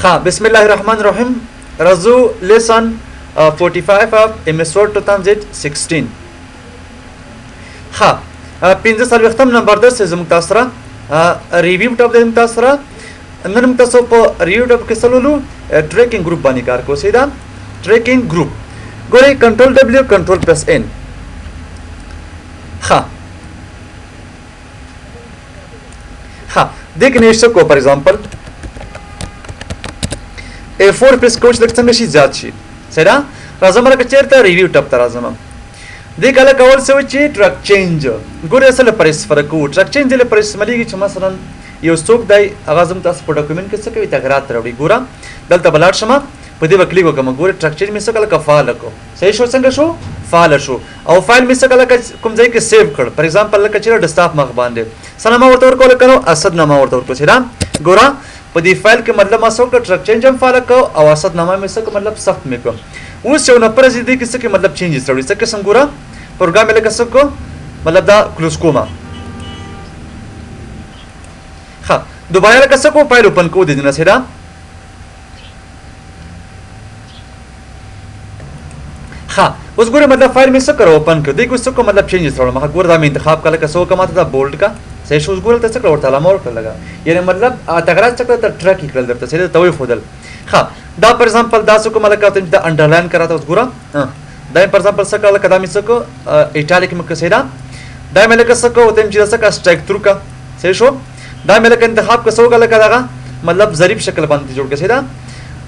ها بسم الله الرحمن الرحیم رزو لیسن 45 of episode 2016 ها 15 نمبر د زموږ تاسو سره ریویو ټاپ د تاسو سره نن موږ تاسو په ریویو ټاپ کې سلولو ټریکینګ ګروپ باندې کار کوو سیدا ټریکینګ ګروپ ګورئ کنټرول ډبلیو کنټرول پلس ان ها دیکھ نیشته کو فار ایگزامپل A4 پریس کوچ لکه څنګه شي زیات شي سره راځم راکه چیرته ریویو ټاپ ته راځم دې کله کول څه و چې ټرک چینج ګوره اصل پریس فرق وو ټرک چینج له پریس مليږي چې مثلا یو څوک دی هغه زم تاسو په ډاکومنت کې څه کوي تغیرات راوړي ګوره دلته بلاټ شمه په دې وکلی وکم ګوره ټرک چینج مې څه کله فعال کو صحیح شو څنګه شو فعال شو او فایل مې څه کله کوم ځای کې سیو کړ فار ایگزامپل لکه چې ډیسکټاپ مخ باندې سلام ورته ورکول کړو اسد نامه ورته ورکو چې ګوره په دې فایل کې مطلب ما څو ټرک چینج هم فعال کو او اسد نامه مې څه مطلب ثبت مې کوم اوس یو نه پر دې کې څه مطلب چینجز راوړي څه قسم ګوره پروګرام لکه څه کو مطلب دا کلوز کوما ها دوباره لکه څه کو فایل اوپن کو دې نه سره ها اوس ګوره مطلب فایل مې څه کړو اوپن کړ دې کو څه کو مطلب چینجز راوړم هغه ګوره دا مې انتخاب کړل که څه کومه ته بولډ کا صحیح شو ګوره ته څه کړو ورته علامه ورکړل لگا یعنی مطلب تغیرات څه کړل ته ټرک کړل درته سره توي فودل ها دا فار ایگزامپل دا څه کومه لکه ته دا انډرلاین کراته اوس ګوره دا فار ایگزامپل څه کړل کدا مې څه کو ایټالیک مې کسه دا مې لکه څه کو ته چې څه کا سټرایک تھرو کا صحیح شو دا مې لکه انتخاب کسو کا لکه دا مطلب ظریف شکل باندې جوړ کسه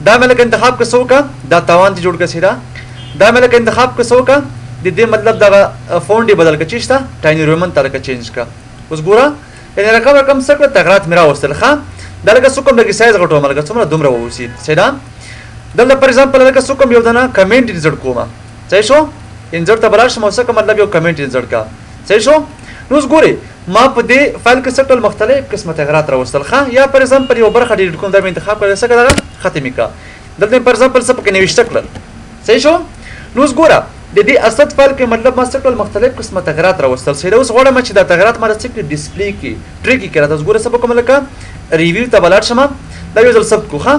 دا مې لکه انتخاب کسو کا دا توان دي جوړ کسه دا مې لکه انتخاب کسو کا د دې مطلب دا فونټ بدل کچې شته ټایني رومن تر کا چینج کا اوس ګوره یعنی رقم څه کړ تغیرات میرا وستل ښه دا لکه څه کوم لکه سایز غټو ملګر څومره دومره ووسی سیدا دلته فار ایگزامپل لکه څه کوم یو دنا کمنټ انسرټ کوما صحیح شو انسرټ ته بلاش مو څه مطلب یو کمنټ انسرټ کا صحیح شو نو ګوري ما په دې فایل کې څه ټول مختلف قسمه تغیرات راوستل ښه یا فار ایگزامپل یو برخه ډیلیټ کوم دا مې انتخاب کړل څه کړه ختمي کا دلته فار ایگزامپل څه پکې نوښت کړل صحیح شو نو ګوره د دې اصل فایل کې مطلب ما څه ټول مختلف قسمه تغیرات راوستل سره اوس غواړم چې دا تغیرات ما څه کې ډیسپلی کې ټریکی کړه تاسو ګوره سبا کوم لکه ریویو ته بلاټ شمه دا یو ځل سب کو ښه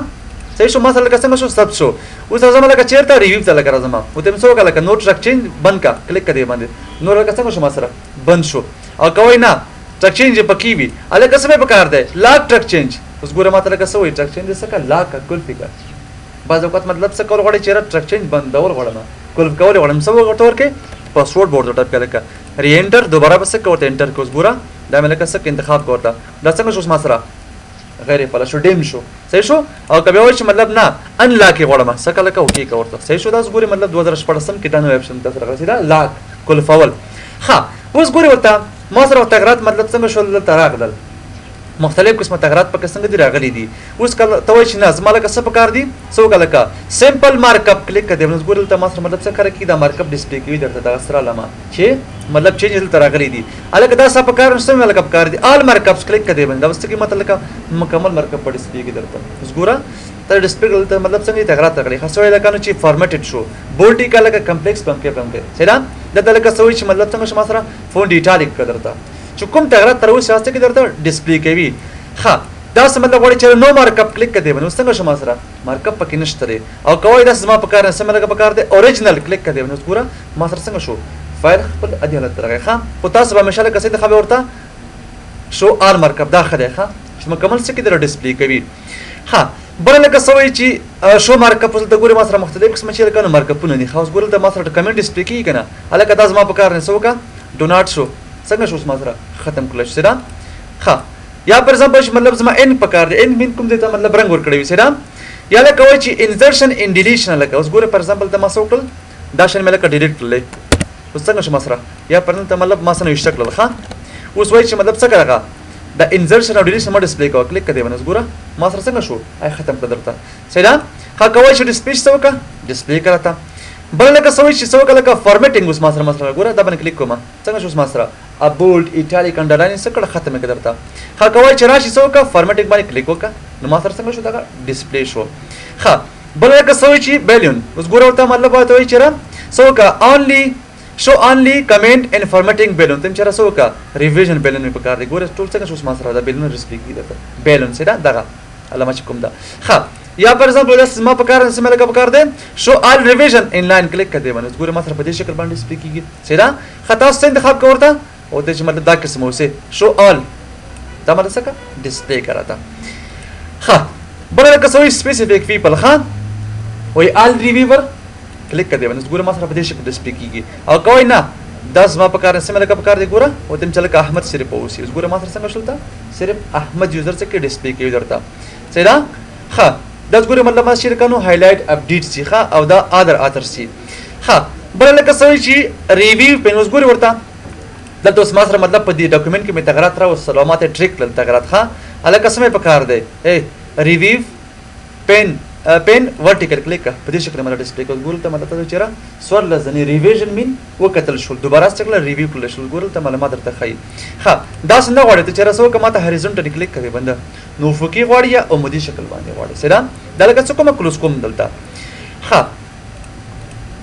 صحیح شو ما سره لکه څنګه شو سب شو اوس راځم لکه چیرته ریویو ته لکه راځم او ته څه وکړه لکه نوټ ټرک چینج بند کا کلیک کړئ باندې نو لکه څنګه شو ما سره بند شو او کوي نه ټرک چینج پکې وي الکه څه به کار دی لاک ټرک چینج اوس ګوره ما ته لکه څه وي ټرک چینج څه کا لاک کول فکر بعض وخت مطلب څه کول غواړي چې ټرک چینج بندول غواړم کول کول غواړم څه ورته ورکه پاسورډ بورډ ټاپ کړه لکه ری انټر دوباره بس کوته انټر کوس ګوره دا مې لکه څه انتخاب کوته دا څنګه شو ما سره غیر فعال شو ډیم شو صحیح شو او کبه وای چې مطلب نه ان لاک غواړم څه کله کا اوکی کوته صحیح شو دا ګوره مطلب 2014 کې دا نو اپشن تاسو راغلی دا لاک کول فاول ها اوس ګوره وته ما سره تغیرات مطلب څنګه شول تراغدل مختلف قسمه تغیرات په څنګه دی راغلي دي اوس کله توای چې نه زما لکه څه پکار دي څو کله کا سمپل مارک اپ کلیک کړئ نو ګورل ته ما سره مطلب څه کار کی دا مارک اپ ډیسپلی کوي درته دا سره علامه چې مطلب چینج تل راغلي دي الګ دا څه پکار نشته ملک اپ کار دي آل مارک اپس کلیک کړئ باندې واست کی مطلب مکمل مارک اپ ډیسپلی کی درته اوس ګوره تر ډیسپلی ته مطلب څنګه تغیرات راغلي خاصه ویل کنه چې فارمیټډ شو بولټی کا لکه کمپلیکس پمکه سره دا لکه سوي چې مطلب څنګه شما سره فون ډیټالیک کړه چې کوم تغیرات تر اوسه واسطه کې درته ډیسپلی کوي ها دا څه مطلب وړي چې نو مارک اپ کلیک کړئ نو څنګه شما سره مارک اپ پکې نشته او کوي دا زما په کار نه سم لګه په کار دی اوریجنل کلیک کړئ نو ګوره ما سره څنګه شو فایل خپل ادیانه ترغه ښه په تاسو به مشاله کسې د خبر ورته شو آر مارک اپ داخله ښه چې مکمل څه کې در ډیسپلی کوي ها بل لکه سوي چې شو مارک اپ ته ګوره ما سره مختلف قسم چې لکه مارک اپونه دي خاص ګوره ته ما سره کمنټ ډیسپلی کوي کنه الکه دا زما په کار نه سوکا ډو ناٹ شو څنګه شو ما سره ختم کړل سره ها یا پر ایگزامپل مطلب زما ان پکار دی ان مين کوم دیتا مطلب رنگ ور کړی وسره یا لکه وای چې انسرشن ان ډیلیشن لکه اوس ګوره پر ایگزامپل ته ما سوکل دا شن مې لکه ډیلیټ کړل اوس څنګه شو مسره یا پر ته مطلب ما سره وشت کړل ښا اوس وای چې مطلب څه کړه دا انسرشن او ډیلیشن ما ډیسپلی کو کلیک کړئ ونس ګوره ما سره څنګه شو آی ختم کړ درته سیدا ها کوي چې ډیسپلی څوکا ډیسپلی کړه بل لکه سوي چې څوکا لکه فارمیټینګ اوس ما سره مسره ګوره دا باندې کلیک کوم څنګه شو ما سره ا بولډ ایټالیک انډرلاین څه کړه ختم کړ درته ها کوي چې راشي څوکا فارمیټینګ باندې کلیک وکړه نو ما سره څنګه شو دا ډیسپلی شو ها بل لکه سوي چې بیلون اوس ګوره ته مطلب وایي چې را څوکا اونلی show only comment and formatting balloon تم چرا سوکا revision balloon می پکار دی ګوره ټول څنګه شو ما سره دا balloon ډیسپلی کیږي دا balloon سره دغه علامه چې کوم دا ها یا پر ایگزامپل دا ما په کار سم لکه په کار دی شو آل ریویژن ان لاین کلیک کړئ باندې ګوره ما سره په دې شکل باندې ډسپلی کیږي سیدا خطا څه انتخاب کوورته او د چې مطلب دا قسم اوسه شو آل دا مطلب څه کا ډسپلی کراتا ها بل لکه سوې سپیسیفیک پیپل ها وای آل ریویور کلیک کړئ باندې ګوره ما سره په دې شکل ډسپلی کیږي او کوي نه 10 ما په کار سم لکه په کار دی ګوره او تم چل کا احمد صرف اوسي ګوره ما سره څنګه شولتا صرف احمد یوزر څخه کې ډسپلی کوي درته سیدا ها دا ګوره مطلب ما شرکانو هایلایټ اپډیټ سی ښه او دا اذر اتر سی ښه بل لکه سوي چې ریویو پین اوس ګوره ورته دلته اوس ما سره مطلب په دې ډاکومنت کې می تغیرات را او سلامات ټریک لل تغیرات ښه الکه سمې په کار دی ریویو پین پین ورټیکل کلیک په دې شکل باندې ډسپلی کوم ګورل ته مطلب ته چیرې سور لزنی ریویژن مين وکتل شول دوباره څنګه ریویو کول شول ګورل ته معلومات درته خای ها دا څنګه غواړي ته چیرې سو کما ته هریزونټل کلیک کوي بنده نو فقې غواړي یا عمودي شکل باندې غواړي سره دا لکه څه کوم کلوز کوم دلته ها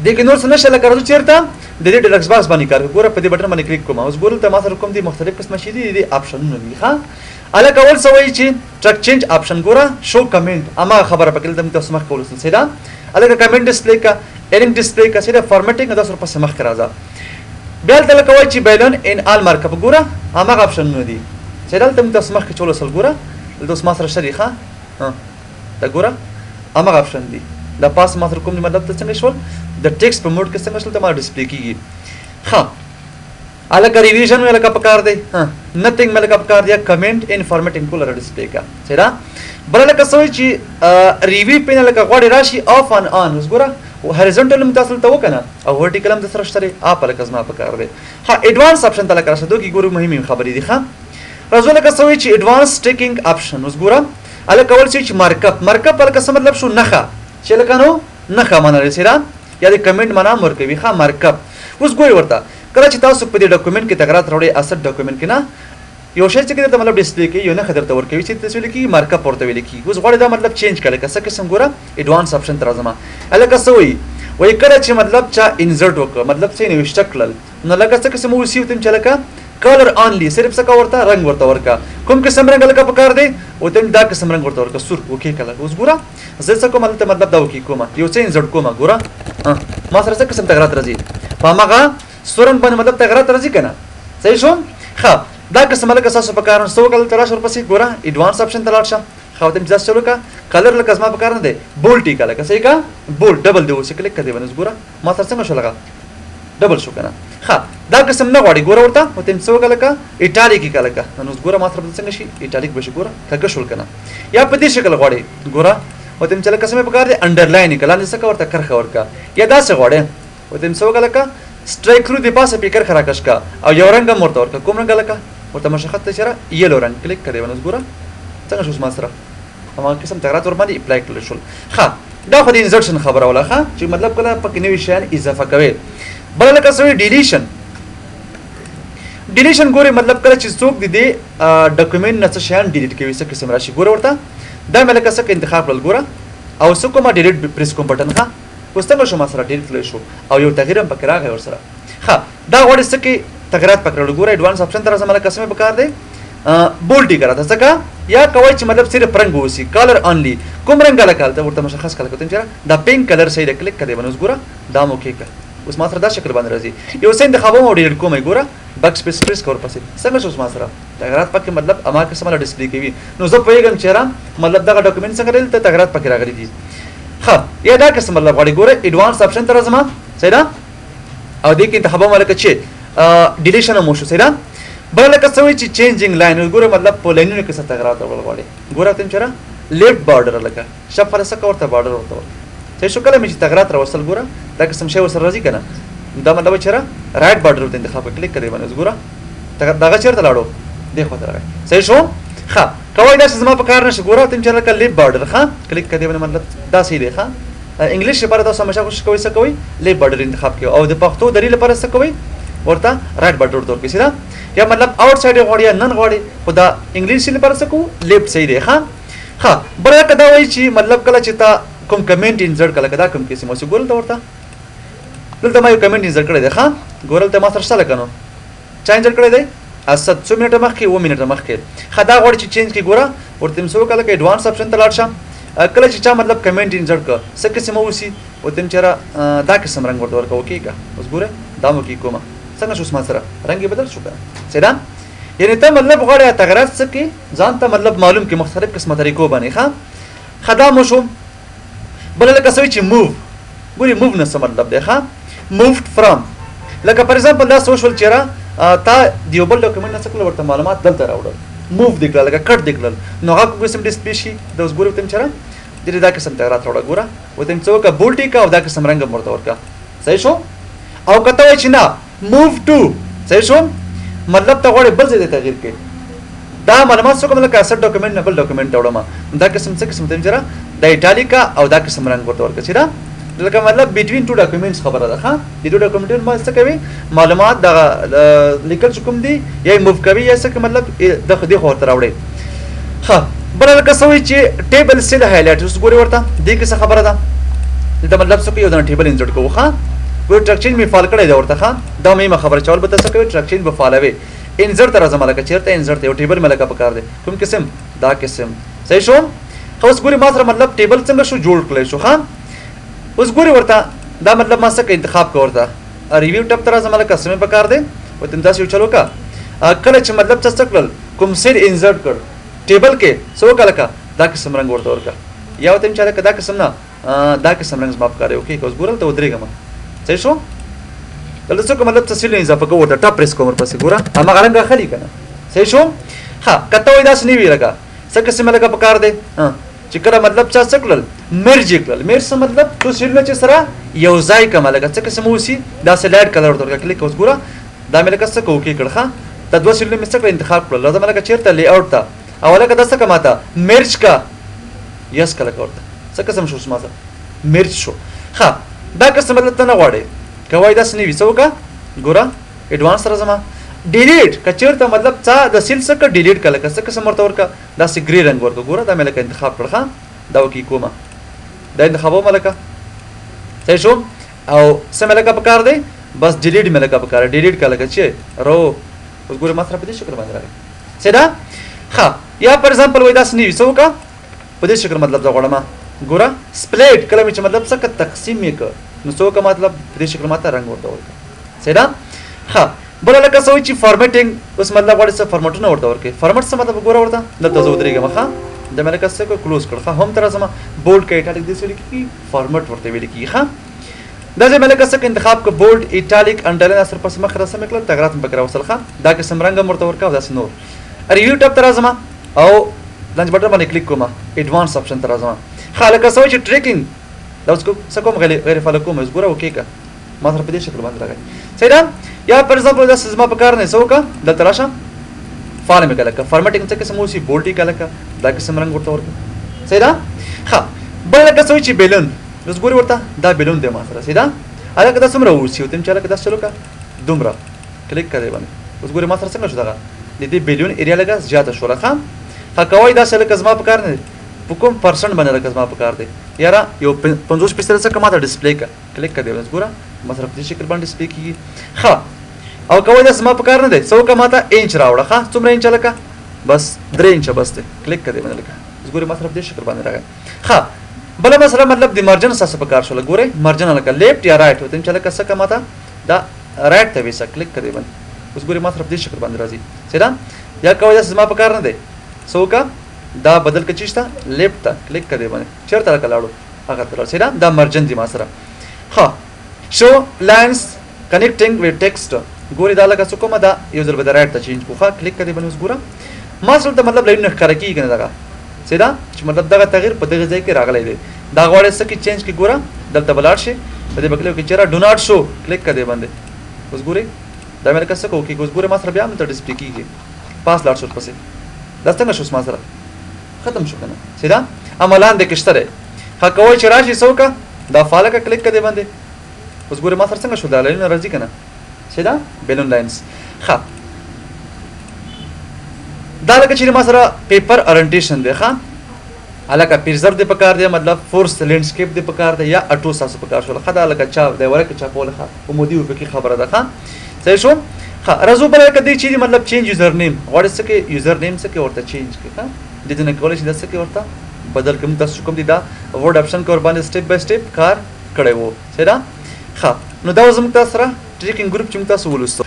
دغه نور څه نشه لکه راځو چیرته د دې ډیلکس باکس باندې کار ګوره په دې بټن باندې کلیک کوم اوس ګورل ته ما سره کوم دي مختلف قسمه شي دي اپشنونه دي ها الکه اول سوي چې ټرک چینج اپشن ګوره شو کمنټ اما خبره پکې دم تاسو مخ کول سره الکه کمنټ ډسپلی کا ایرینګ ډسپلی کا سره فارمیټینګ دا سره پس مخ راځه بیا دلته کوي چې بیلون ان آل مارک اپ ګوره اما اپشن نه دي سره دلته تاسو مخ چول سره ګوره دلته ما سره شریخه دا ګوره اما اپشن دي دا پاس ما سره کوم مطلب ته څنګه شول د ټیکست په موډ کې څنګه شول ته ما ډسپلی کیږي ها الکه ریویژن ملکه پکار دی نثینګ ملکه پکار دی کمنٹ ان فارمیټینګ کولر ډسپلی کا سره بل لکه سوي چې ریویو پین لکه غوړی راشي اف ان ان اوس ګوره هریزونټل متصل ته وکنه او ورټیکل هم د سره شته اپ لکه زما پکار دی ها ایڈوانس اپشن ته لکه راشه دوی ګوره مهمه خبرې دي ښه راځو لکه سوي چې ایڈوانس ټیکینګ اپشن اوس ګوره الکه ول چې مارک اپ لکه څه مطلب شو نخه چې لکه نو نخه معنی سره یا د کمنټ معنا مرکوي ښه مارک اپ اوس ګوره ورته کله چې تاسو په دې ډاکومنت کې تغیرات راوړئ اسټ ډاکومنت کې نه یو شی چې د مطلب ډسپلی کې یو نه خبر ته ورکوي چې تاسو لیکي مارک اپ ورته ولیکي اوس غواړئ دا مطلب چینج کړئ که څه قسم ګوره ایڈوانس اپشن تر ازما الکه سوي وای کله چې مطلب چا انسرټ وکړه مطلب څه نه وشتکل نو لکه څه قسم وسی تم چې لکه کلر اونلی صرف څه ورته رنگ ورته ورکا کوم قسم رنگ لکه پکار دی او تم دا قسم رنگ ورته ورکا سور وکي کله اوس ګوره زه څه کوم مطلب دا وکي کومه یو څه انسرټ کومه ګوره ما سره څه قسم تغیرات راځي فهمغه سورن باندې مطلب تغیرات راځي کنه صحیح شو ښه دا قسم لکه تاسو په کارون سو کله تراش ورپسې ګوره ایڈوانس اپشن تلاړ شه خو تم ځا چلو کا کلر لکه ما په کار نه دی بولټ کله که صحیح کا بولټ ډبل دی اوس کلیک کړئ ونس ګوره ما سره څنګه شو لگا ډبل شو کنه ښه دا قسم نه غواړي ګوره ورته او تم سو کله کا ایټالیک کله کا نو ګوره ما سره څنګه شي ایټالیک بشي ګوره کګه شول کنه یا په دې شکل غواړي ګوره او تم چل قسمه په کار دی انډرلاین کله نه څه ورته کرخه ورکا یا دا څه غواړي او تم سو کله کا سټرایک ثرو دی پاسه پیکر خراکش کا او یو رنگ مرته ورکا کوم رنگ لکه ورته مشخص ته چیرې یلو رنگ کلیک کړئ ونس ګوره څنګه شو ما سره اما قسم تغیرات ور باندې اپلای کړل شول ښه دا خو د انسرشن خبره ولا ښه چې مطلب کله پکې نوې شیان اضافه کوي بل لکه سوي ډیلیشن ګوره مطلب کله چې څوک د ډاکومنت نه څه شیان ډیلیټ کوي څه قسم راشي ګوره ورته دا ملکه څه انتخاب کړل ګوره او څه کومه ډیلیټ پریس کوم بٹن ښه اوس څنګه شو ما سره ډیلیټ کړل شو او یو تغییر هم پکې راغی ورسره ښه دا وړي څه کې تغیرات پکړل ګوره ایڈوانس اپشن تر زمانه قسمه په کار دی بولټي کرا ته څنګه یا کوي چې مطلب صرف رنگ وسی کلر اونلی کوم رنگ لکه ورته مشخص کړل کوم چې دا پینک کلر صحیح ده کلیک کړئ ونس ګوره دا مو کې اوس ما سره دا شکل باندې راځي یو څه انتخاب مو ډیلیټ کومه ګوره بک سپیس پریس کور پسې څنګه شو ما سره تغیرات پکې مطلب اما قسمه ډسپلی کوي نو زه پوهیږم چې مطلب دا ډاکومنت څنګه دلته تغیرات پکې راغلي دي ښه یا دا قسم مطلب غواړي ګوره ایڈوانس اپشن تر زما صحیح ده او دې کې انتخاب مو لکه چې ډیلیشن مو شو صحیح ده بل لکه څه چې چینجینګ لاین ګوره مطلب په لاینونو کې څه تغیرات غواړي ګوره تم چیرې لیفت بارډر لکه شفره څه ورته بارډر ورته صحیح شو کله چې تغیرات راوصل ګوره دا قسم شی وسره راځي کنه دا مطلب چیرې رائټ بارډر ته انتخاب کلیک کړئ ونس ګوره دا چیرته لاړو دی خو ته راغی صحیح شو ښه کوي دا زما په کار نشه ګوره تم چیرې لیفت بارډر ښه کلیک کړئ ونه مطلب دا صحیح دی ښه انګلیش لپاره تاسو همیشه کوشش کوئ څه کوئ لیفت بارډر انتخاب کړئ او د پښتو دری لپاره څه کوئ ورته رائټ بارډر ورته ورکړئ سیده یا مطلب آوټ سایډ غواړي نن غواړي خدا انګلیش لپاره څه کو لیفت صحیح دی ښه بل کدا وایي چې مطلب کله چې تا کوم کمنټ انسرټ کله کدا کوم کیسه مو ګورل ته ورته دلته ما یو کمنټ انسرټ کړی دی ښه ګورل ته ما سره څه لکنو چا انسرټ کړی دی اسد 2 منټه مخکې و منټه مخکې خدا غواړي چې چینج کی ګوره ورته مسو کله کې ایڈوانس اپشن ته لاړ شم کله چې چا مطلب کمنټ انسرټ کړ څه قسم وسی او تم چېرې دا قسم رنگ ورته ورکو کېږه اوس ګوره دا مو کې کومه څنګه شو ما سره رنگ بدل شو کنه سیدا یعنی ته مطلب غواړې تغیرات څه کې ځان ته مطلب معلوم کې مختلف قسمه طریقو باندې ښه خدا مو شو بل لکه سوي چې موو ګوري موو نه څه مطلب دی ښه مووډ فرام لکه فار ایگزامپل دا سوشل چېرې تا دیو بل ډاکومنټ نه څه کړل ورته معلومات دلته راوړل موو دی کړل لکه کټ دی کړل نو هغه کوم قسم ډسپلی شي د اوس ګورو تم چېرې د دا قسم تغیرات راوړه ګوره وته څه وکړه بولټي کا او دا قسم رنگ ورته ورکا صحیح شو او کته وای چې نه موو ټو صحیح شو مطلب ته غواړي بل ځای ته تغییر کړي دا معلومات څه کوم لکه اصل ډاکومنټ نه بل ډاکومنټ راوړم دا قسم څه قسم تم چېرې د ایټالیکا او دا قسم رنگ ورته ورکا چې دا لکه مطلب بټوین ټو ډاکومنټس خبره ده ښه د دوه ډاکومنټونو ما څه کوي معلومات د لیکل کوم دي یا موو کوي یا څه مطلب د خدي خو تر راوړي ښه بل لکه سوي چې ټیبل سیل هایلایټ اوس ګوري ورته دې کې څه خبره ده دا مطلب څه کوي دا ټیبل انسرټ کوو ښه ګور ټرک چینج می فال کړی دا ورته ښه دا مې خبره چول به تاسو کوي ټرک چینج به فالوي انسرټ تر زما لکه چیرته انسرټ یو ټیبل ملکه پکار دی کوم قسم دا قسم صحیح شو خو اوس ګوري ما سره مطلب ټیبل څنګه شو جوړ کړی شو ښه اوس ګوري ورته دا مطلب ما څه انتخاب کو ورته ریویو ټپ تر زما لکه سمې پکار دی او تم تاسو چلو کا کله چې مطلب څه کړل کوم سیر انسرټ کړ ټیبل کې سو کله کا دا قسم رنگ ورته ورکا یا وته چې دا قسم نه دا قسم رنگ زما پکار اوکې اوس ګورل ته ودرېګم صحیح شو دلته څه کوم مطلب تفصیل اضافه کوو ورته ټاپ پریس کوم ورپسې ګوره اما رنگ خلی کنه صحیح شو ها کته وای دا سنی وی لگا څه قسم لگا پکار دی چې کله مطلب چا څه کړل مرج کړل مرج څه مطلب تو سیل چې سره یو ځای کوم لگا څه قسم وسی دا سلایډ کلر ورته کلیک اوس ګوره دا مې لکه څه کوو کې کړه دا دوه سیل مې څه انتخاب کړل دا مې لکه چیرته لی اوټ تا اوله کده څه کماته مرج کا یس کله کوته څه قسم شو سمازه مرج شو ها دا قسم مطلب ته نه غواړي کوي دا سنی وسو کا ګوره اډوانس سره زما ډیلیټ کچیرته مطلب څه د سیل څخه ډیلیټ کله څه قسم ورته ورکا دا سی ګری رنگ ورته ګوره دا مې لکه انتخاب کړه دا وکی کومه دا انتخابو ملکه صحیح شو او سم لکه پکار دی بس ډیلیټ مې لکه پکار ډیلیټ کله چې رو اوس ګوره ما سره په دې شکل باندې راغی سیدا ها یا پر ایگزامپل وای دا سنی وسو کا په دې شکل مطلب دا غوړم ګوره سپلیټ کله چې مطلب څه تقسیم یې ک نو څه کا مطلب په دې شکل ماته رنگ ورته ورکړه سیدا ها بل لکه سوي چې فارمیټینګ اوس مطلب وړي څه فارمیټونه ورته ورکړي فارمیټ څه مطلب ګوره ورته دلته زو درېګه مخه د مې لکه څه کو کلوز کړه هم تر زما بولډ کې ایټالیک دې سړي کې فارمیټ ورته ویل کی ها دا چې مې لکه څه انتخاب ک بولډ ایټالیک انډرلاین اثر پس مخ رسم کړل تغیرات مې کړو وصل ښه دا قسم رنگ ورته ورکاو دا نور ریویو ټاپ تر زما او لنچ بټن باندې کلیک کوم ایڈوانس اپشن تر زما خالق سوي چې ټریکینګ دا اوس څه کوم غیر فالو کوم اوس ګوره وکي کا ما تر په دې شکل باندې راغی صحیح ده یا پر ایگزامپل دا سزما په کار نه سو کا د تراشه فارم کې کله فارمیټینګ څه قسم وسی بولټي کله دا قسم رنگ ورته ورکړه صحیح ده ها بل لکه سوي چې بیلون اوس ګوره ورته دا بیلون دی ما سره صحیح ده هغه کدا سمره وسی تم چاله کدا چلو کا دومره کلیک کړئ باندې اوس ګوره ما سره څنګه شو دا د دې بیلون ایریا لګه زیاته شو راخه کوي دا سره کزما په کار نه په کوم پرسنټ باندې کزما په کار دی یاره یو 50% څخه کماته ډسپلی کا کلیک کړئ اوس ګوره مصرف دې شکل باندې ډسپلی کیږي ها او کوي دا سما په کار نه دی سو کماته انچ راوړه ها څومره انچ لکه بس 3 انچ بس دی کلیک کړئ باندې لکه اوس ګوره مصرف دې شکل باندې راغی ها بل مثلا مطلب د مارجن سره په کار شو ګوره مارجن لکه لیفت یا رائټ وته چې لکه څه کماته دا رائټ ته وسه کلیک کړئ باندې اوس ګوره مصرف دې شکل باندې راځي سیدا یا کوي دا سما په کار نه دی سو کا دا بدل کچیشتا لیفت ته کلیک کړئ باندې چیرته لکه لاړو هغه تر سیدا دا مارجن دی ما سره ها شو لاینز کنیکټینګ وذ ټیکسټ ګوري دا لکه څه کومه دا یو ځل به د رائټ ته چینج کوخه کلیک کړئ باندې اوس ګوره ما سره ته مطلب لاین ښکار کیږي کنه دا سیدا چې مطلب دا تغییر په دغه ځای کې راغلی دی دا غواړي څه کې چینج کی ګوره دلته بلاړ شي په دې بکلو کې چیرې ډو ناٹ شو کلیک کړئ باندې اوس ګوري دا مې لکه څه کوو کې اوس ګوره ما سره بیا هم ته ډسپلی کیږي پاس لاړ شو پسې دا څنګه شو ما سره ختم شو کنه سیدا عملان د کشتره کوي چې راشي څوک دا فالکه کلیک کړئ باندې اوس ګوره ما سره څنګه شو دا لاین راځي کنه سیدا بیلون لاینز ښه دا لکه چې ما سره پیپر اورینټیشن دی ښه الکه پریزرو دی پکار دی مطلب فورس لینډسکیپ دی پکار دی یا اټو ساسو پکار شو خدا لکه چا دی ورکه چا کوله ښه په مودي په کې خبره ده ښه صحیح شو ښه رزو بل کدی چې مطلب چینج یوزر نیم غواړي څه کې یوزر نیم څه کې ورته چینج کې ښه د دې نه کولای شي د څه کې ورته بدل کوم تاسو کوم دي دا ورډ اپشن کور باندې سټپ بای سټپ کار کړی وو صحیح ده ښه نو دا زموږ تاسو سره ټریکینګ ګروپ چې موږ تاسو ولوستو